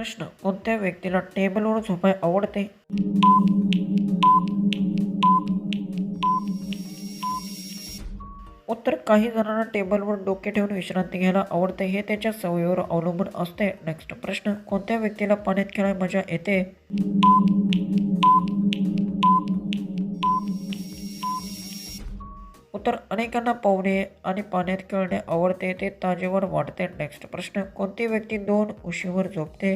प्रश्न. कोणत्या व्यक्तीला टेबलवर झोपाय आवडते? उत्तर. काही जणांना टेबलवर डोके ठेवून विश्रांती घ्यायला आवडते. हे त्याच्या सवयीवर अवलंबून असते. नेक्स्ट प्रश्न. कोणत्या व्यक्तीला पाण्यात खेळायला मजा येते? उत्तर. अनेकांना पोहणे आणि पाण्यात खेळणे आवडते. ते ताजेवर वाटते. नेक्स्ट प्रश्न. कोणती व्यक्ती 2 उशीवर झोपते?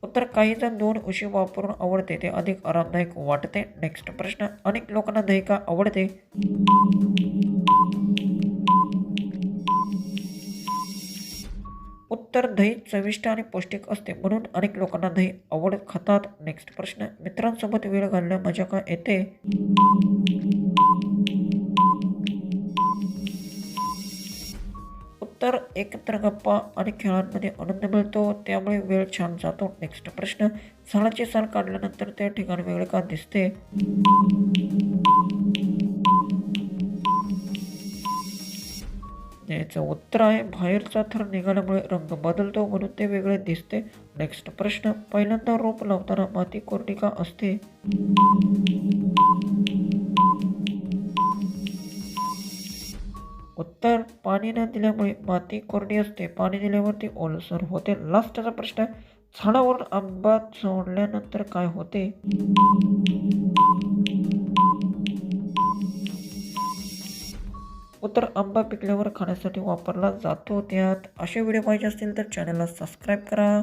उत्तर. काही जण 2 उशी वापरून आवडते. ते अधिक आरामदायक वाटते. नेक्स्ट प्रश्न. अनेक लोकांना दही का आवडते? उत्तर. दही चविष्ट आणि पौष्टिक असते म्हणून अनेक लोकांना दही खातात. नेक्स्ट प्रश्न. मित्रांसोबत वेळ घालण्यात मजा का येते? उत्तर. एकत्र गप्पा आणि खेळांमध्ये आनंद मिळतो, त्यामुळे वेळ छान जातो. नेक्स्ट प्रश्न. झाडाची साल काढल्यानंतर त्या ठिकाणी वेगळे का दिसते? याचं उत्तर आहे बाहेरचा थर निघाल्यामुळे रंग बदलतो म्हणून ते वेगळे दिसते. नेक्स्ट प्रश्न. पहिल्यांदा रोप लावताना माती कोरडी का असते? उत्तर. पाणी न दिल्यामुळे माती कोरडी असते. पाणी दिल्यावर ती ओलसर होते. लास्टचा प्रश्न. झाडावरून आंबा सोडल्यानंतर काय होते? उत्तर. आंबा पिकल्यावर खाण्यासाठी वापरला जातो. त्यात असे व्हिडिओ पाहिजे असतील तर चॅनलला सबस्क्राईब करा.